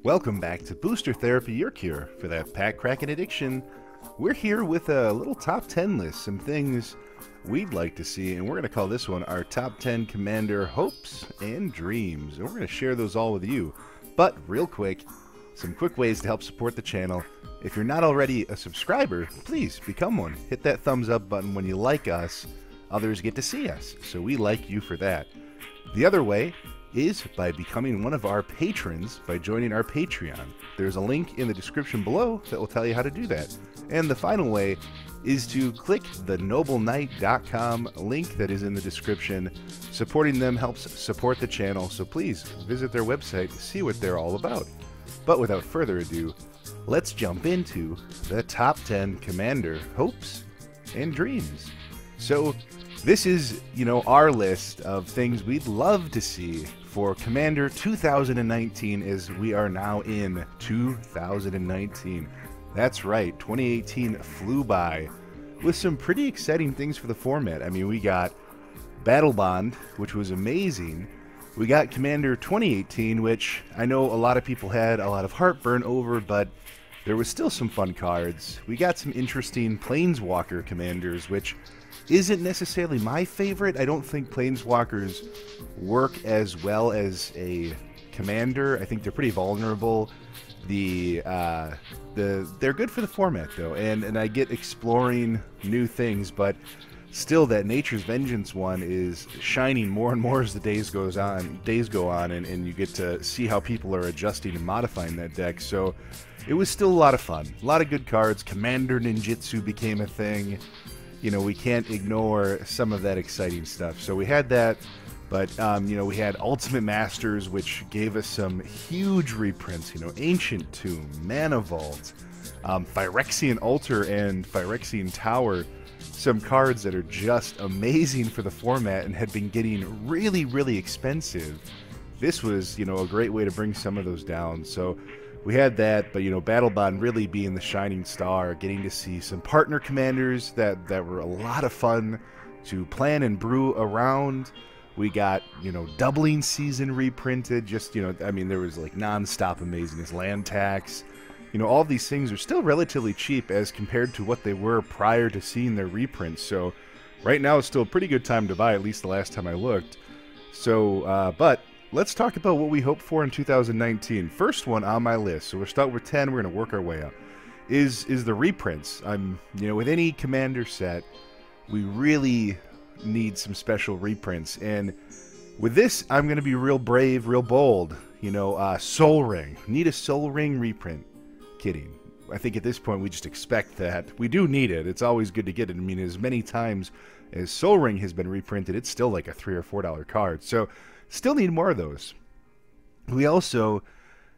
Welcome back to Booster Therapy, your cure for that pack cracking addiction. We're here with a little top 10 list, some things we'd like to see, and we're going to call this one our top 10 Commander hopes and dreams. And we're going to share those all with you. But real quick, some quick ways to help support the channel. If you're not already a subscriber, please become one. Hit that thumbs up button when you like us. Others get to see us, so we like you for that. The other way is by becoming one of our patrons by joining our Patreon. There's a link in the description below that will tell you how to do that. And the final way is to click the nobleknight.com link that is in the description. Supporting them helps support the channel, so please visit their website to see what they're all about. But without further ado, let's jump into the top 10 Commander hopes and dreams. So this is, our list of things we'd love to see for Commander 2019, as we are now in 2019. That's right, 2018 flew by with some pretty exciting things for the format. I mean, we got Battle Bond, which was amazing. We got Commander 2018, which I know a lot of people had a lot of heartburn over, but there was still some fun cards. We got some interesting Planeswalker commanders, which isn't necessarily my favorite. I don't think Planeswalkers work as well as a commander. I think they're pretty vulnerable. They're good for the format though, and I get exploring new things, but still that Nature's Vengeance one is shining more and more as the days go on, and you get to see how people are adjusting and modifying that deck. So it was still a lot of fun. A lot of good cards. Commander Ninjutsu became a thing. We can't ignore some of that exciting stuff. So we had that, but, we had Ultimate Masters, which gave us some huge reprints. Ancient Tomb, Mana Vault, Phyrexian Altar, and Phyrexian Tower. Some cards that are just amazing for the format and had been getting really, really expensive. This was, a great way to bring some of those down. So we had that, but Battle Bond really being the shining star, getting to see some partner commanders that were a lot of fun to plan and brew around. We got, Doubling Season reprinted, there was like non-stop amazingness, land tax. All these things are still relatively cheap as compared to what they were prior to seeing their reprints. So right now it's still a pretty good time to buy, at least the last time I looked. So, but let's talk about what we hope for in 2019. First one on my list, so we'll start with 10, we're going to work our way up, is the reprints. With any Commander set, we really need some special reprints. And with this, I'm going to be real brave, real bold. Soul Ring. Need a Soul Ring reprint. Kidding. I think at this point we just expect that. We do need it. It's always good to get it. I mean, as many times as Soul Ring has been reprinted, it's still like a $3 or $4 card. So still need more of those. We also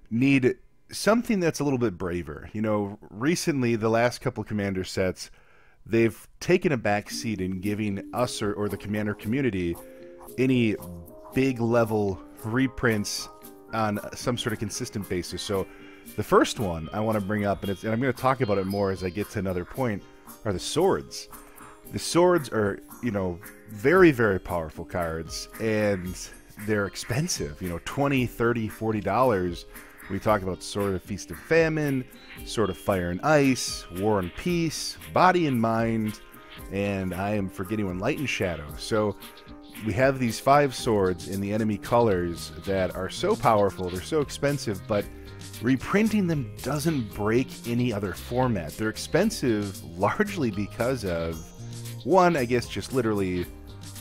need something that's a little bit braver. Recently, the last couple Commander sets, they've taken a back seat in giving us or the Commander community any big level reprints on some sort of consistent basis. So the first one I want to bring up, and I'm going to talk about it more as I get to another point, are the swords. The swords are, very, very powerful cards, and they're expensive, $20, $30, $40. We talk about Sword of Feast of Famine, Sword of Fire and Ice, War and Peace, Body and Mind, and I am forgetting one, Light and Shadow. So we have these 5 swords in the enemy colors that are so powerful, they're so expensive, but reprinting them doesn't break any other format. They're expensive largely because of, one, I guess just literally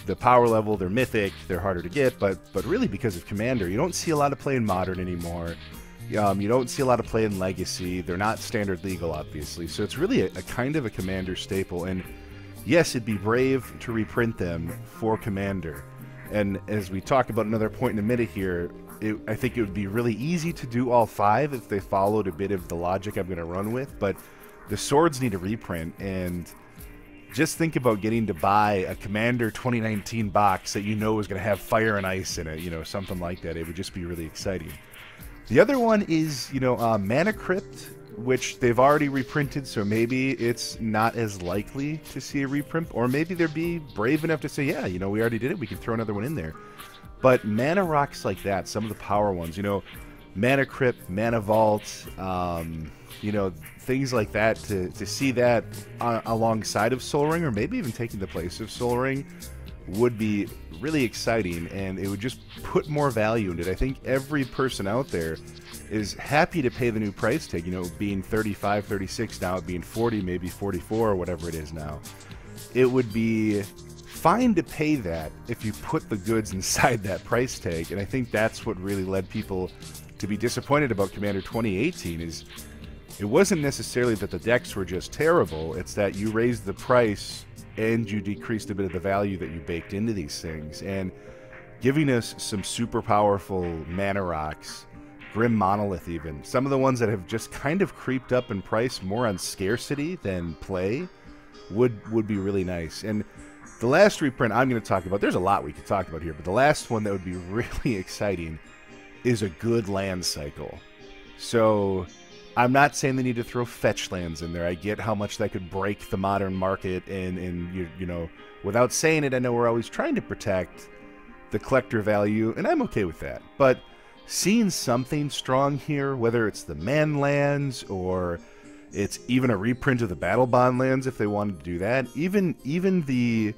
the power level. They're mythic, they're harder to get, but really because of Commander. You don't see a lot of play in Modern anymore. You don't see a lot of play in Legacy. They're not standard legal, obviously. So it's really a kind of a Commander staple. And yes, it'd be brave to reprint them for Commander. And as we talk about another point in a minute here, I think it would be really easy to do all 5 if they followed a bit of the logic I'm going to run with. But the swords need a reprint, and just think about getting to buy a Commander 2019 box that is going to have Fire and Ice in it, something like that. It would just be really exciting. The other one is, Mana Crypt, which they've already reprinted, so maybe it's not as likely to see a reprint, or maybe they'd be brave enough to say, yeah, we already did it, we can throw another one in there. But mana rocks like that, some of the power ones, Mana Crypt, Mana Vault, you know, things like that, to see that alongside of Sol Ring, or maybe even taking the place of Sol Ring, would be really exciting, and it would just put more value into it. I think every person out there is happy to pay the new price tag, you know, being 35, 36, now it being 40, maybe 44, or whatever it is now. It would be fine to pay that if you put the goods inside that price tag, and I think that's what really led people to be disappointed about Commander 2018. Is it wasn't necessarily that the decks were just terrible, it's that you raised the price and you decreased a bit of the value that you baked into these things. And giving us some super powerful mana rocks, Grim Monolith even, some of the ones that have just kind of creeped up in price more on scarcity than play, would be really nice. And the last reprint I'm going to talk about, there's a lot we could talk about here, but the last one that would be really exciting is a good land cycle. So I'm not saying they need to throw fetch lands in there. I get how much that could break the modern market, and you know, without saying it, I know we're always trying to protect the collector value, and I'm okay with that. But seeing something strong here, whether it's the man lands or it's even a reprint of the Battle Bond lands if they wanted to do that, even the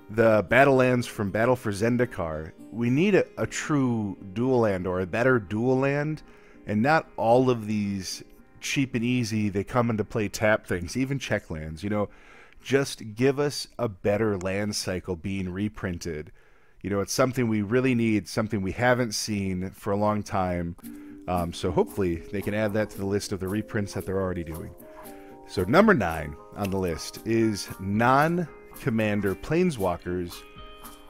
battle lands from Battle for Zendikar, we need a true dual land, or a better dual land, and not all of these cheap and easy, they come into play tap things, even check lands. You know, just give us a better land cycle being reprinted. You know, it's something we really need, something we haven't seen for a long time. So hopefully they can add that to the list of the reprints that they're already doing. So number 9 on the list is non-commander Planeswalkers,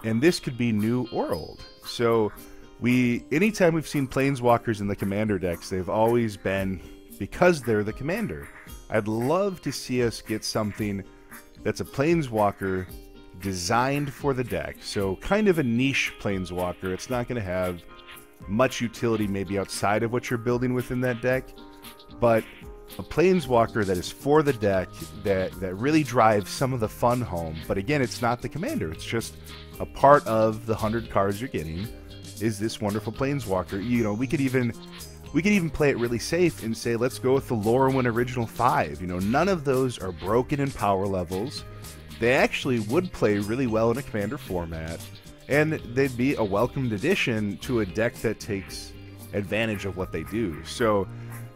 and this could be new or old. So anytime we've seen Planeswalkers in the commander decks, they've always been because they're the commander. I'd love to see us get something that's a Planeswalker designed for the deck. So kind of a niche Planeswalker. It's not going to have much utility maybe outside of what you're building within that deck, but a Planeswalker that is for the deck, that really drives some of the fun home. But again, it's not the commander. It's just a part of the 100 cards you're getting is this wonderful Planeswalker. You know, we could even play it really safe and say, let's go with the Lorwyn original 5. You know, none of those are broken in power levels. They actually would play really well in a commander format, and they'd be a welcomed addition to a deck that takes advantage of what they do. So,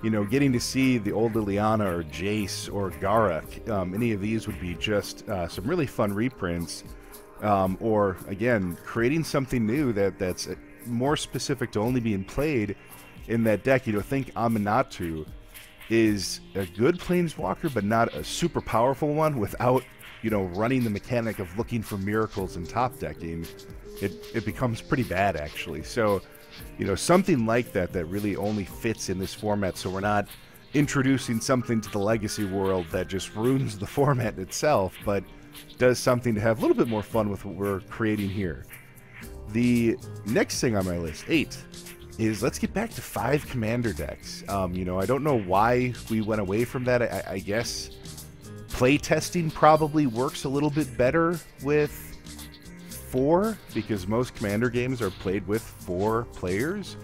you know, getting to see the old Liliana or Jace or Garruk, any of these would be just some really fun reprints. Or, again, creating something new that's more specific to only being played in that deck. You know, think Aminatu is a good Planeswalker, but not a super powerful one without, you know, running the mechanic of looking for miracles and top decking. It becomes pretty bad, actually. So, you know, something like that really only fits in this format, so we're not introducing something to the Legacy world that just ruins the format itself, but does something to have a little bit more fun with what we're creating here. The next thing on my list, 8, is let's get back to 5 commander decks. You know, I don't know why we went away from that. I guess playtesting probably works a little bit better with 4, because most commander games are played with 4 players,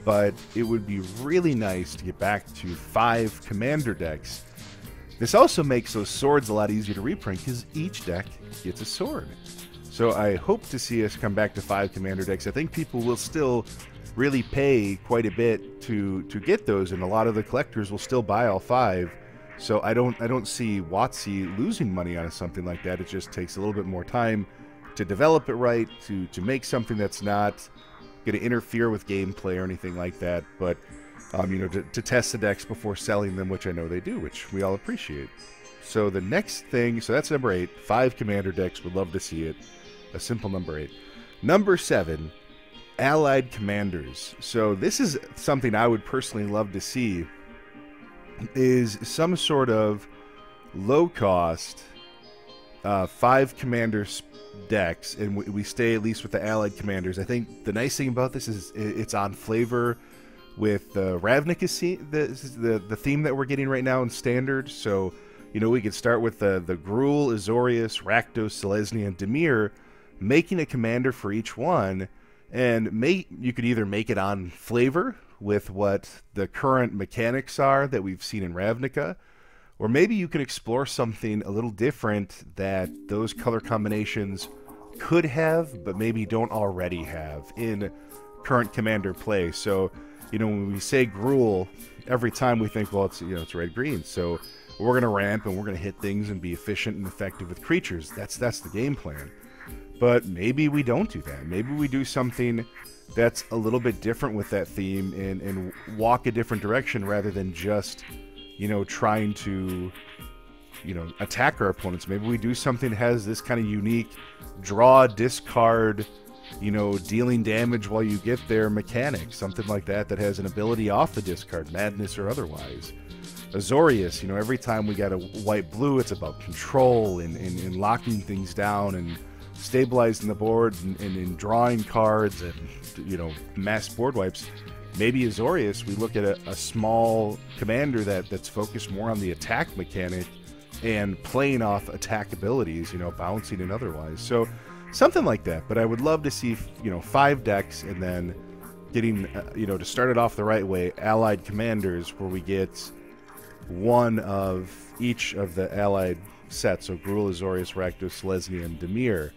but it would be really nice to get back to 5 commander decks. This also makes those swords a lot easier to reprint, because each deck gets a sword. So I hope to see us come back to 5 commander decks. I think people will still really pay quite a bit to get those, and a lot of the collectors will still buy all 5. So I don't see WotC losing money on something like that. It just takes a little bit more time to develop it right, to make something that's not going to interfere with gameplay or anything like that. But you know, to test the decks before selling them, which I know they do, which we all appreciate. So the next thing, so that's number 8, 5 commander decks, would love to see it. A simple number 8. Number 7, allied commanders. So this is something I would personally love to see, is some sort of low-cost 5 commander decks, and we stay at least with the allied commanders. I think the nice thing about this is it's on flavor with Ravnica, the theme that we're getting right now in Standard. So, you know, we could start with the Gruul, Azorius, Rakdos, Selesnya, and Dimir, making a commander for each one, and you could either make it on flavor, with what the current mechanics are that we've seen in Ravnica, or maybe you can explore something a little different that those color combinations could have, but maybe don't already have in current Commander play. So, when we say Gruul, every time we think, well, it's red-green. So we're going to ramp and we're going to hit things and be efficient and effective with creatures. That's the game plan. But maybe we don't do that. Maybe we do something that's a little bit different with that theme and walk a different direction rather than just, trying to, attack our opponents. Maybe we do something that has this kind of unique draw, discard, dealing damage while you get there mechanic. Something like that has an ability off the discard, madness or otherwise. Azorius, every time we got a white-blue, it's about control and locking things down and stabilizing the board and drawing cards and, mass board wipes. Maybe Azorius, we look at a small commander that's focused more on the attack mechanic and playing off attack abilities, bouncing and otherwise. So something like that. But I would love to see, 5 decks and then getting, to start it off the right way, allied commanders where we get one of each of the allied sets. So Gruul, Azorius, Rakdos, Selesnya, and Dimir.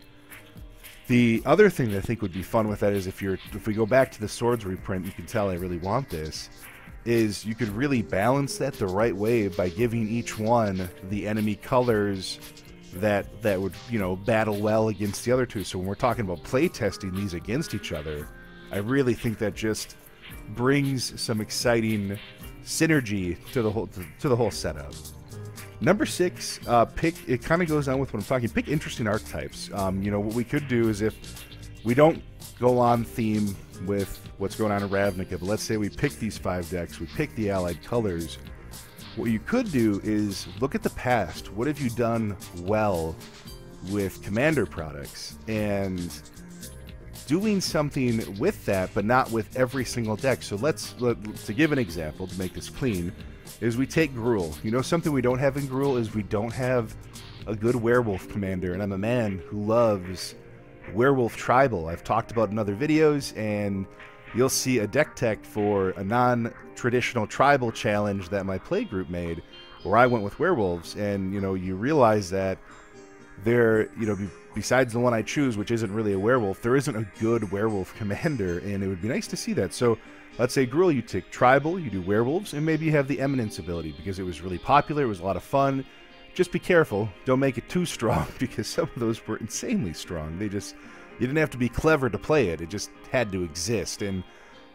The other thing that I think would be fun with that is if we go back to the Swords reprint, you can tell I really want this, is you could really balance that the right way by giving each one the enemy colors that would, battle well against the other two. So when we're talking about play testing these against each other, I really think that just brings some exciting synergy to the whole setup. Number 6, it kind of goes on with what I'm talking. Pick interesting archetypes. What we could do is if we don't go on theme with what's going on in Ravnica, but let's say we pick these 5 decks, we pick the allied colors. What you could do is look at the past. What have you done well with Commander products? And doing something with that, but not with every single deck. So to give an example, to make this clean, is we take Gruul. Something we don't have in Gruul is we don't have a good werewolf commander, and I'm a man who loves werewolf tribal. I've talked about in other videos, and you'll see a deck tech for a non-traditional tribal challenge that my play group made, where I went with werewolves, and you realize that there, besides the one I choose, which isn't really a werewolf, there isn't a good werewolf commander, and it would be nice to see that. So let's say Gruul, you take tribal, you do werewolves, and maybe you have the eminence ability because it was really popular, it was a lot of fun. Just be careful, don't make it too strong because some of those were insanely strong. You didn't have to be clever to play it, it just had to exist. And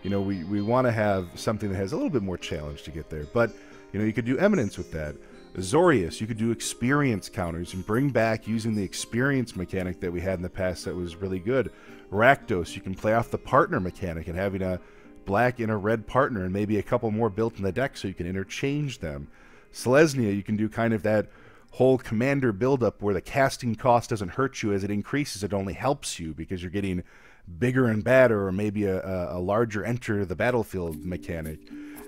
we want to have something that has a little bit more challenge to get there. But you could do eminence with that. Azorius, you could do experience counters and bring back using the experience mechanic that we had in the past that was really good. Rakdos, you can play off the partner mechanic and having a black and a red partner and maybe a couple more built in the deck so you can interchange them. Selesnya, you can do kind of that whole commander buildup where the casting cost doesn't hurt you. As it increases, it only helps you because you're getting bigger and badder, or maybe a larger enter the battlefield mechanic.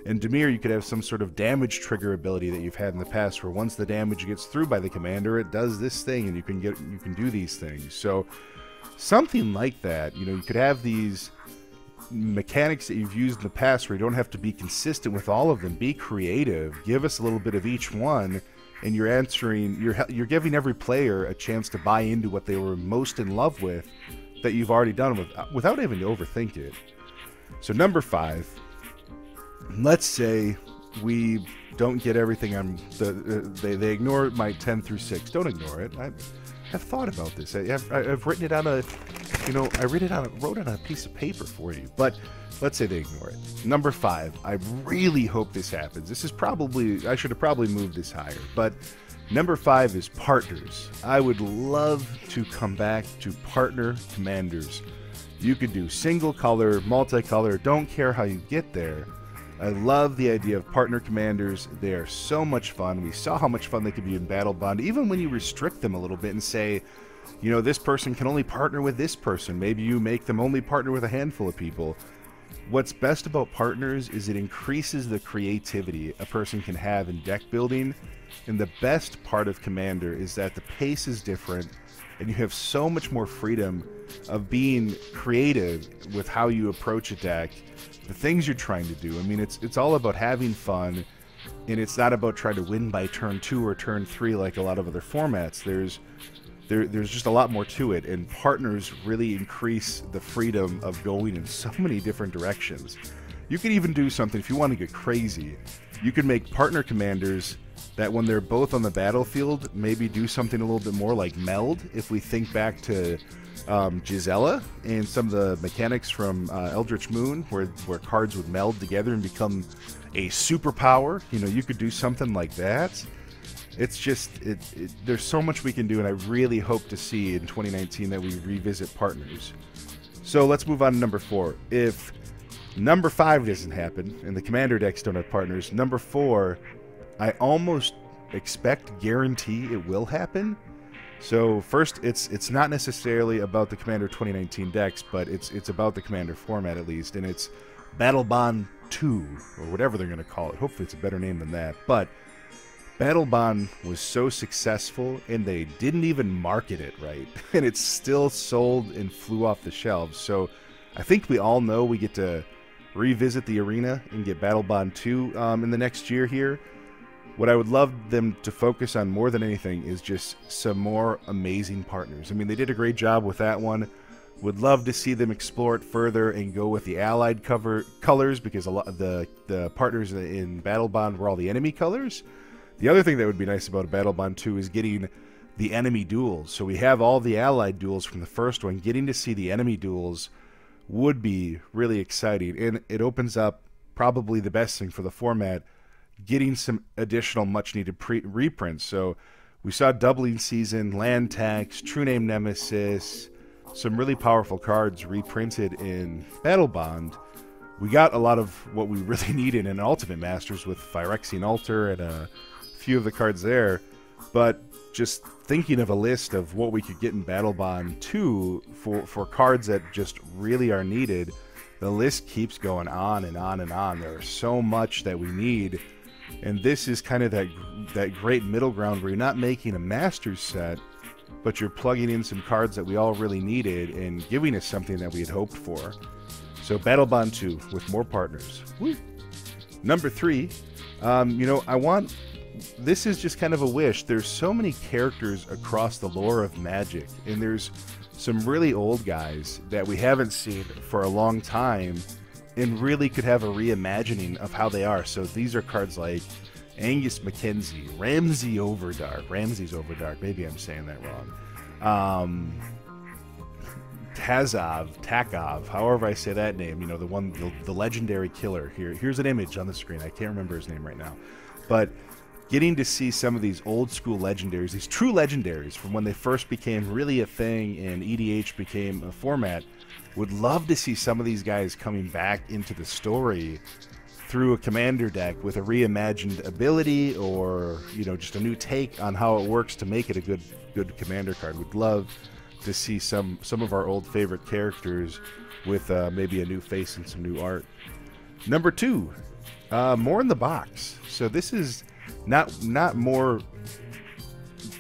And Dimir, you could have some sort of damage trigger ability that you've had in the past where once the damage gets through by the commander, it does this thing and you can do these things. So something like that. You could have these mechanics that you've used in the past where you don't have to be consistent with all of them. Be creative. Give us a little bit of each one, and you're giving every player a chance to buy into what they were most in love with that you've already done without having to overthink it. So number 5, let's say we don't get everything on they ignore my 10 through 6. Don't ignore it. I've thought about this. I've written it on wrote it on a piece of paper for you. But let's say they ignore it. Number 5, I really hope this happens. I should have probably moved this higher. But number 5 is partners. I would love to come back to partner commanders. You could do single color, multicolor, don't care how you get there. I love the idea of partner commanders. They are so much fun. We saw how much fun they could be in Battle Bond, even when you restrict them a little bit and say, this person can only partner with this person. Maybe you make them only partner with a handful of people. What's best about partners is it increases the creativity a person can have in deck building, and the best part of Commander is that the pace is different, and you have so much more freedom of being creative with how you approach a deck, the things you're trying to do. I mean, it's all about having fun, and it's not about trying to win by turn 2 or turn 3 like a lot of other formats. There's just a lot more to it, and partners really increase the freedom of going in so many different directions. You could even do something, if you want to get crazy, you could make partner commanders that when they're both on the battlefield, maybe do something a little bit more like meld. If we think back to Gisela and some of the mechanics from Eldritch Moon, where cards would meld together and become a superpower, you know, you could do something like that. It's just, there's so much we can do, and I really hope to see in 2019 that we revisit partners. So let's move on to number 4. If number 5 doesn't happen, and the commander decks don't have partners, number 4, I almost guarantee it will happen. So first, it's not necessarily about the Commander 2019 decks, but it's about the Commander format at least, and it's Battle Bond 2, or whatever they're going to call it. Hopefully it's a better name than that. But Battle Bond was so successful, and they didn't even market it right, and it still sold and flew off the shelves. So I think we all know we get to revisit the arena and get Battle Bond 2 in the next year here. What I would love them to focus on more than anything is just some more amazing partners. I mean, they did a great job with that one. Would love to see them explore it further and go with the allied colors, because a lot of the partners in Battle Bond were all the enemy colors. The other thing that would be nice about Battle Bond 2 is getting the enemy duels. So we have all the allied duels from the first one. Getting to see the enemy duels would be really exciting, and it opens up probably the best thing for the format, getting some additional much-needed reprints. So we saw Doubling Season, Land Tax, True Name Nemesis, some really powerful cards reprinted in Battle Bond. We got a lot of what we really needed in Ultimate Masters with Phyrexian Altar and a few of the cards there. But just thinking of a list of what we could get in Battle Bond 2 for cards that just really are needed, the list keeps going on and on and on. There is so much that we need. And this is kind of that great middle ground where you're not making a Masters set, but you're plugging in some cards that we all really needed and giving us something that we had hoped for. So Battle Bond 2 with more partners. Woo. Number 3, you know, this is just kind of a wish. There's so many characters across the lore of Magic, and there's some really old guys that we haven't seen for a long time, and really could have a reimagining of how they are. So these are cards like Angus Mackenzie, Ramsey's Overdark, maybe I'm saying that wrong. Takov, however I say that name, you know, the legendary killer. Here's an image on the screen. I can't remember his name right now. But getting to see some of these old school legendaries, these true legendaries from when they first became really a thing and EDH became a format, would love to see some of these guys coming back into the story through a commander deck with a reimagined ability, or, you know, just a new take on how it works to make it a good commander card. Would love to see some of our old favorite characters with maybe a new face and some new art. Number 2, more in the box. So this is not more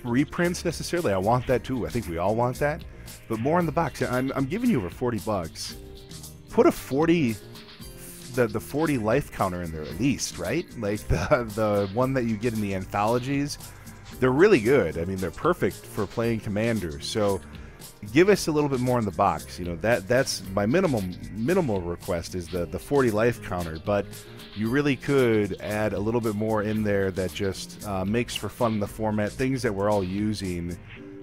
reprints necessarily. I want that too. I think we all want that. But more in the box. I'm giving you over $40. Put a 40, the 40 life counter in there at least, right? Like the one that you get in the anthologies. They're really good. I mean, they're perfect for playing Commander. So give us a little bit more in the box. You know, that's my minimal request is the 40 life counter. But you really could add a little bit more in there that just makes for fun in the format. Things that we're all using.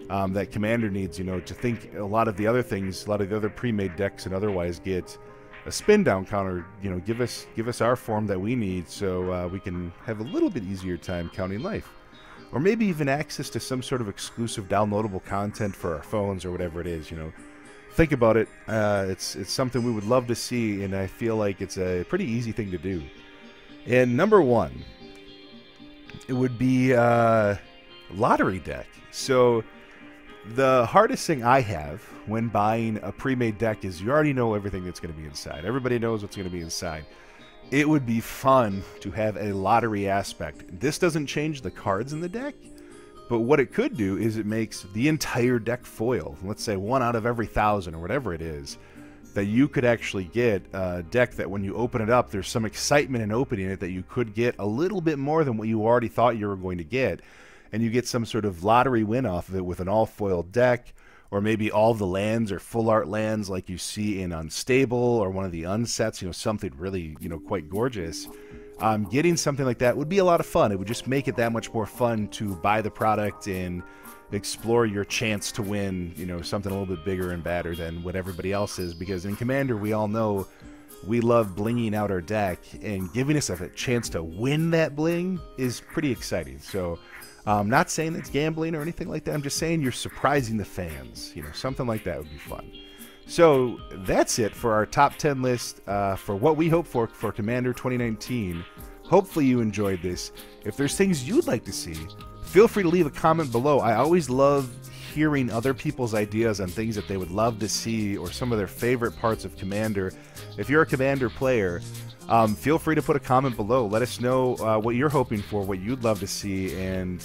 That Commander needs, you know, to think a lot of the other things, a lot of the other pre-made decks and otherwise get a spin down counter. You know, give us our form that we need, so we can have a little bit easier time counting life, or maybe even access to some sort of exclusive downloadable content for our phones or whatever it is. You know, think about it. It's something we would love to see, and I feel like it's a pretty easy thing to do. And number 1, it would be lottery deck. So the hardest thing I have when buying a pre-made deck is you already know everything that's going to be inside. Everybody knows what's going to be inside. It would be fun to have a lottery aspect. This doesn't change the cards in the deck, but what it could do is it makes the entire deck foil. Let's say 1 out of every 1,000 or whatever it is, that you could actually get a deck that when you open it up, there's some excitement in opening it that you could get a little bit more than what you already thought you were going to get. And you get some sort of lottery win off of it with an all-foil deck, or maybe all the lands are full art lands like you see in Unstable or one of the unsets, you know, something really, you know, quite gorgeous. Getting something like that would be a lot of fun. It would just make it that much more fun to buy the product and explore your chance to win, you know, something a little bit bigger and badder than what everybody else is. Because in Commander, we all know we love blinging out our deck, and giving us a chance to win that bling is pretty exciting. So I'm not saying it's gambling or anything like that. I'm just saying you're surprising the fans. You know, something like that would be fun. So that's it for our top 10 list for what we hope for Commander 2019. Hopefully you enjoyed this. If there's things you'd like to see, feel free to leave a comment below. I always love hearing other people's ideas on things that they would love to see or some of their favorite parts of Commander. If you're a Commander player, feel free to put a comment below. Let us know what you're hoping for, what you'd love to see, and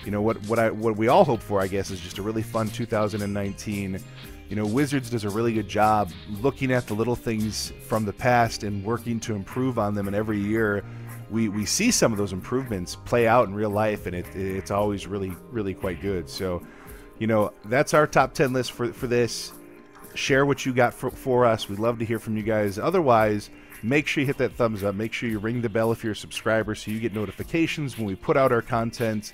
you know what we all hope for, I guess, is just a really fun 2019. You know, Wizards does a really good job looking at the little things from the past and working to improve on them, and every year we see some of those improvements play out in real life, and it's always really quite good. So, you know, that's our top 10 list for this. Share what you got for us. We'd love to hear from you guys. Otherwise, make sure you hit that thumbs up. Make sure you ring the bell if you're a subscriber so you get notifications when we put out our content.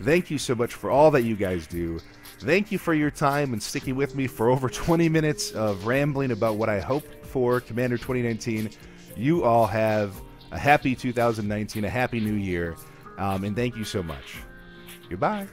Thank you so much for all that you guys do. Thank you for your time and sticking with me for over 20 minutes of rambling about what I hope for Commander 2019. You all have a happy 2019, a happy new year, and thank you so much. Goodbye.